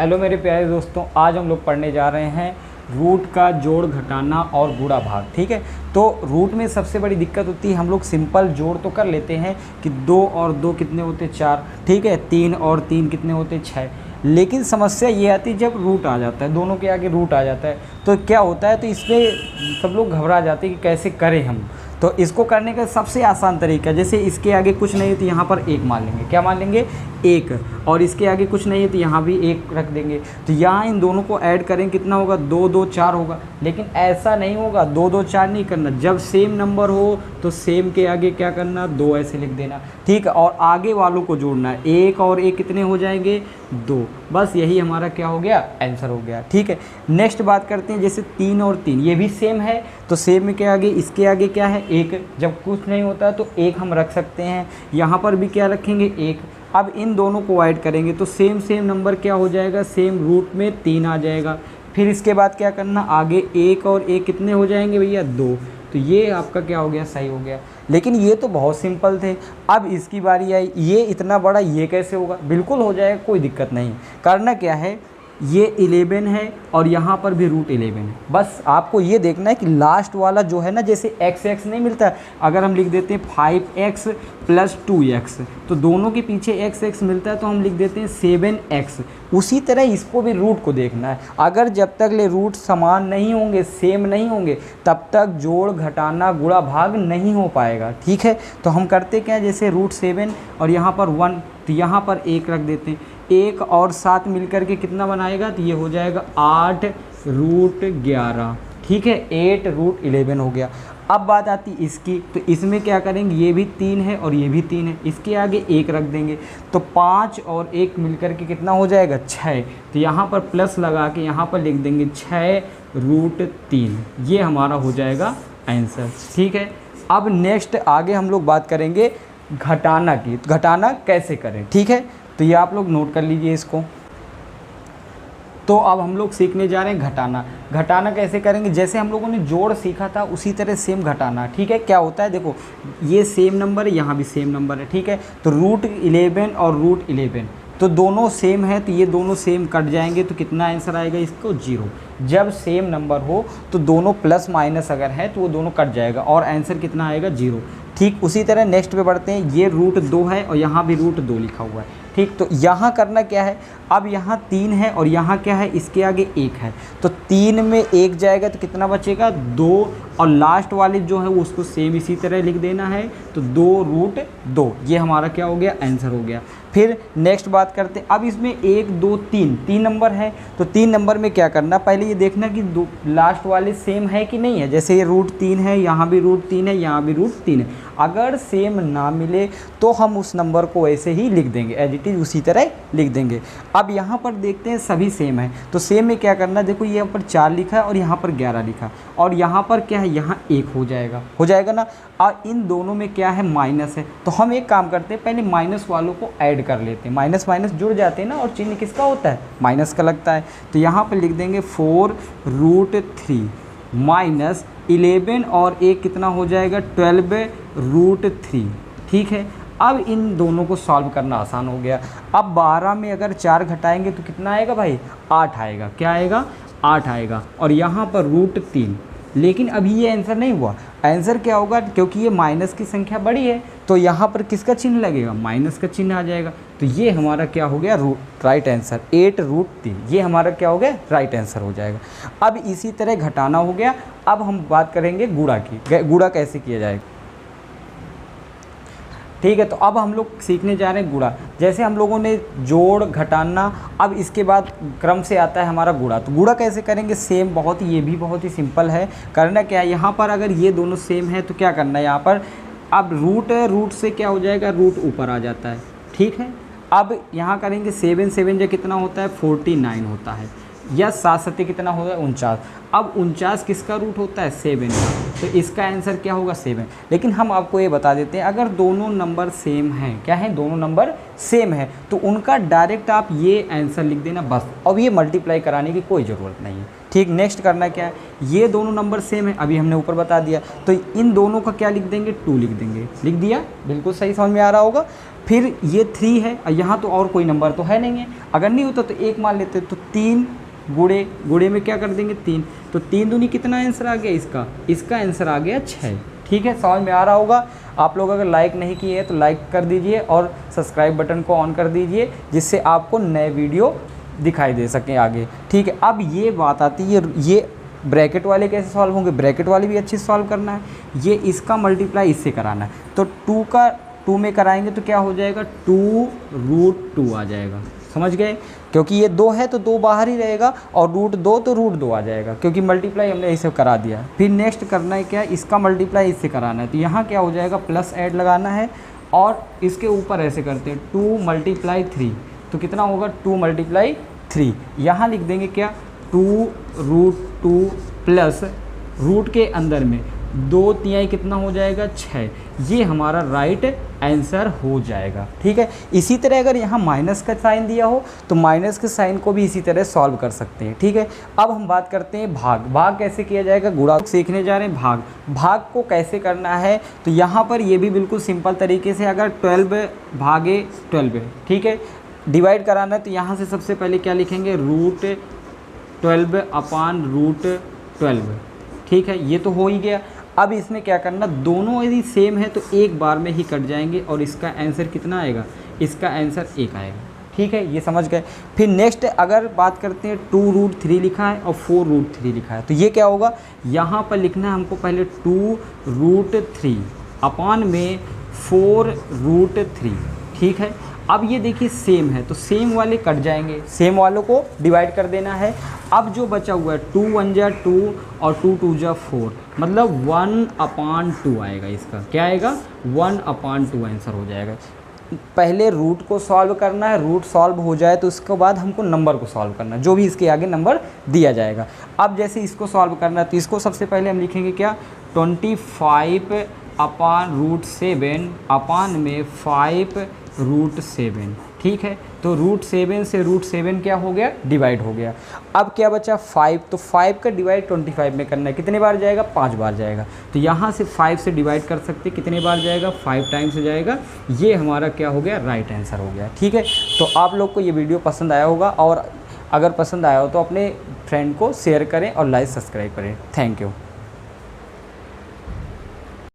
Hello मेरे प्यारे दोस्तों, आज हम लोग पढ़ने जा रहे हैं रूट का जोड़, घटाना और गुणा भाग। ठीक है, तो रूट में सबसे बड़ी दिक्कत होती है, हम लोग सिंपल जोड़ तो कर लेते हैं कि 2 और 2 कितने होते 4, ठीक है, 3 और 3 कितने होते 6। लेकिन समस्या ये आती है जब रूट आ जाता है, दोनों के आगे रूट आ जाता है तो क्या होता है, तो इसमें सब लोग घबरा जाते हैं कि कैसे करें हम। तो इसको करने का सबसे आसान तरीका, जैसे इसके आगे कुछ नहीं है तो यहाँ पर 1 मान लेंगे। क्या मान लेंगे? 1। और इसके आगे कुछ नहीं है तो यहाँ भी 1 रख देंगे। तो यहाँ इन दोनों को ऐड करें, कितना होगा? 2 2 4 होगा। लेकिन ऐसा नहीं होगा, 2 2 4 नहीं करना। जब सेम नंबर हो तो सेम के आगे क्या करना? 2 ऐसे लिख देना। ठीक है, और आगे वालों को जोड़ना है। 1 और 1 कितने हो जाएंगे? 2। बस यही हमारा क्या हो गया? आंसर हो गया। ठीक है, नेक्स्ट बात करते हैं, जैसे 3 और 3 ये भी सेम है, तो सेम के आगे, इसके आगे क्या है? 1। जब कुछ नहीं होता तो 1 हम रख सकते हैं। यहाँ पर भी क्या रखेंगे? 1। अब इन दोनों को ऐड करेंगे तो सेम नंबर क्या हो जाएगा? सेम रूट में 3 आ जाएगा। फिर इसके बाद क्या करना? आगे 1 और 1 कितने हो जाएंगे भैया? 2। तो ये आपका क्या हो गया? सही हो गया। लेकिन ये तो बहुत सिंपल थे। अब इसकी बारी आई, ये इतना बड़ा, ये कैसे होगा? बिल्कुल हो जाएगा, कोई दिक्कत नहीं। करना क्या है, ये 11 है और यहाँ पर भी रूट 11 है। बस आपको ये देखना है कि लास्ट वाला जो है ना, जैसे x नहीं मिलता है, अगर हम लिख देते हैं 5x + 2x, तो दोनों के पीछे x मिलता है तो हम लिख देते हैं 7x। उसी तरह इसको भी रूट को देखना है। अगर जब तक ले रूट समान नहीं होंगे, सेम नहीं होंगे, तब तक जोड़, घटाना, गुणा, भाग नहीं हो पाएगा। ठीक है, तो हम करते क्या है, जैसे √7 और यहाँ पर 1, तो यहाँ पर 1 रख देते हैं। 1 और 7 मिलकर के कितना बनाएगा? तो ये हो जाएगा 8 √11। ठीक है, 8 √11 हो गया। अब बात आती इसकी, तो इसमें क्या करेंगे? ये भी 3 है और ये भी 3 है, इसके आगे 1 रख देंगे तो 5 और 1 मिलकर के कितना हो जाएगा? 6। तो यहाँ पर प्लस लगा के यहाँ पर लिख देंगे 6 √3। ये हमारा हो जाएगा आंसर। ठीक है, अब नेक्स्ट आगे हम लोग बात करेंगे घटाना की। तो घटाना कैसे करें? ठीक है, तो ये आप लोग नोट कर लीजिए इसको। तो अब हम लोग सीखने जा रहे हैं घटाना। घटाना कैसे करेंगे? जैसे हम लोगों ने जोड़ सीखा था उसी तरह सेम घटाना। ठीक है, क्या होता है देखो, ये सेम नंबर है, यहाँ भी सेम नंबर है। ठीक है, तो √11 और √11 तो दोनों सेम है, तो ये दोनों सेम कट जाएंगे तो कितना आंसर आएगा इसको? 0। जब सेम नंबर हो तो दोनों प्लस माइनस अगर है तो वो दोनों कट जाएगा और आंसर कितना आएगा? 0। ठीक, उसी तरह नेक्स्ट पे बढ़ते हैं। ये √2 है और यहाँ भी √2 लिखा हुआ है। ठीक, तो यहाँ करना क्या है, अब यहाँ 3 है और यहाँ क्या है? इसके आगे 1 है, तो 3 में 1 जाएगा तो कितना बचेगा? 2। और लास्ट वाले जो है वो उसको सेम इसी तरह लिख देना है, तो 2 √2। ये हमारा क्या हो गया? आंसर हो गया। फिर नेक्स्ट बात करते हैं, अब इसमें 1 2 3 नंबर है, तो 3 नंबर में क्या करना? पहले ये देखना कि लास्ट वाले सेम है कि नहीं है। जैसे ये √3 है, यहाँ भी √3 है, यहाँ भी √3 है। अगर सेम ना मिले तो हम उस नंबर को ऐसे ही लिख देंगे, एज इट इज़ उसी तरह लिख देंगे। अब यहाँ पर देखते हैं सभी सेम है, तो सेम में क्या करना? देखो यहाँ पर 4 लिखा है और यहाँ पर 11 लिखा, और यहाँ पर क्या है? यहाँ 1 हो जाएगा ना। और इन दोनों में क्या है? माइनस है, तो हम एक काम करते हैं, पहले माइनस वालों को ऐड कर लेते हैं। माइनस माइनस जुड़ जाते हैं ना, और चिन्ह किसका होता है? माइनस का लगता है। तो यहाँ पर लिख देंगे 4 √3 माइनस 11 और 1 कितना हो जाएगा? 12 √3। ठीक है, अब इन दोनों को सॉल्व करना आसान हो गया। अब 12 में अगर 4 घटाएंगे तो कितना आएगा भाई? 8 आएगा। क्या आएगा? 8 आएगा। और यहाँ पर √3, लेकिन अभी ये आंसर नहीं हुआ। आंसर क्या होगा? क्योंकि ये माइनस की संख्या बड़ी है तो यहाँ पर किसका चिन्ह लगेगा? माइनस का चिन्ह आ जाएगा। तो ये हमारा क्या हो गया? Right answer 8 √3। ये हमारा क्या हो गया? राइट आंसर हो जाएगा। अब इसी तरह घटाना हो गया। अब हम बात करेंगे गुणा की। गुणा कैसे किया जाएगा? ठीक है, तो अब हम लोग सीखने जा रहे हैं गुणा। जैसे हम लोगों ने जोड़, घटाना, अब इसके बाद क्रम से आता है हमारा गुणा। तो गुणा कैसे करेंगे? सेम, बहुत ही, ये भी बहुत ही सिंपल है। करना क्या है, यहाँ पर अगर ये दोनों सेम है तो क्या करना है? यहाँ पर अब रूट है, रूट से क्या हो जाएगा? रूट ऊपर आ जाता है। ठीक है, अब यहाँ करेंगे 7 7 जो कितना होता है? 49 होता है, या 7 7 कितना होता है? 49। अब 49 किसका रूट होता है? 7 का, तो इसका आंसर क्या होगा? 7। लेकिन हम आपको ये बता देते हैं, अगर दोनों नंबर सेम हैं, क्या है? दोनों नंबर सेम है, तो उनका डायरेक्ट आप ये आंसर लिख देना बस। अब ये मल्टीप्लाई कराने की कोई ज़रूरत नहीं है। ठीक, नेक्स्ट करना क्या है, ये दोनों नंबर सेम है, अभी हमने ऊपर बता दिया, तो इन दोनों का क्या लिख देंगे, 2 लिख देंगे। लिख दिया, बिल्कुल सही, समझ में आ रहा होगा। फिर ये 3 है, यहाँ तो और कोई नंबर तो है नहीं है, अगर नहीं होता तो 1 मान लेते, तो 3 गुणे में क्या कर देंगे 3, तो 3 दूनी कितना आंसर आ गया इसका आंसर आ गया 6। ठीक है, समझ में आ रहा होगा। आप लोग अगर लाइक नहीं किए हैं तो लाइक कर दीजिए और सब्सक्राइब बटन को ऑन कर दीजिए, जिससे आपको नए वीडियो दिखाई दे सकें आगे। ठीक है, अब ये बात आती है, ये ब्रैकेट वाले कैसे सॉल्व होंगे, ब्रैकेट वाले भी अच्छे से सॉल्व करना है। ये इसका मल्टीप्लाई इससे कराना है, तो 2 में कराएंगे तो क्या हो जाएगा, 2√2 आ जाएगा। समझ गए, क्योंकि ये 2 है तो 2 बाहर ही रहेगा, और √2 तो √2 आ जाएगा, क्योंकि मल्टीप्लाई हमने इसे करा दिया। फिर नेक्स्ट करना है क्या, इसका मल्टीप्लाई इससे कराना है, तो यहाँ क्या हो जाएगा, प्लस ऐड लगाना है, और इसके ऊपर ऐसे करते हैं 2 × 3, तो कितना होगा 2 × 3। यहाँ लिख देंगे क्या, 2√2 प्लस रूट के अंदर में 2 तिहाई कितना हो जाएगा, 6। ये हमारा राइट आंसर हो जाएगा। ठीक है, इसी तरह अगर यहाँ माइनस का साइन दिया हो तो माइनस के साइन को भी इसी तरह सॉल्व कर सकते हैं। ठीक है, अब हम बात करते हैं भाग कैसे किया जाएगा, गुणा सीखने जा रहे हैं। भाग को कैसे करना है, तो यहाँ पर ये भी बिल्कुल सिंपल तरीके से, अगर 12 भागे 12, ठीक है, डिवाइड कराना है, तो यहाँ से सबसे पहले क्या लिखेंगे, √12/√12। ठीक है, ये तो हो ही गया। अब इसमें क्या करना, दोनों यदि सेम है तो एक बार में ही कट जाएंगे, और इसका आंसर कितना आएगा, इसका आंसर 1 आएगा। ठीक है, ये समझ गए। फिर नेक्स्ट अगर बात करते हैं, 2√3 लिखा है और 4√3 लिखा है, तो ये क्या होगा, यहाँ पर लिखना है हमको पहले 2√3 अपान में 4√3। ठीक है, अब ये देखिए सेम है, तो सेम वाले कट जाएंगे, सेम वालों को डिवाइड कर देना है। अब जो बचा हुआ है 2 × 1 = 2 और 2 × 2 = 4, मतलब 1/2 आएगा। इसका क्या आएगा, 1/2 आंसर हो जाएगा। पहले रूट को सॉल्व करना है, रूट सॉल्व हो जाए तो उसके बाद हमको नंबर को सॉल्व करना है, जो भी इसके आगे नंबर दिया जाएगा। अब जैसे इसको सॉल्व करना है, तो इसको सबसे पहले हम लिखेंगे क्या, 25/√7 अपान में 5√7। ठीक है, तो √7 से √7 क्या हो गया, डिवाइड हो गया। अब क्या बचा 5, तो 5 का डिवाइड 25 में करना है, कितने बार जाएगा, 5 बार जाएगा। तो यहाँ से 5 से डिवाइड कर सकते, कितने बार जाएगा, 5 टाइम्स जाएगा। ये हमारा क्या हो गया, राइट आंसर हो गया। ठीक है, तो आप लोग को ये वीडियो पसंद आया होगा, और अगर पसंद आया हो तो अपने फ्रेंड को शेयर करें और लाइक सब्सक्राइब करें। Thank you.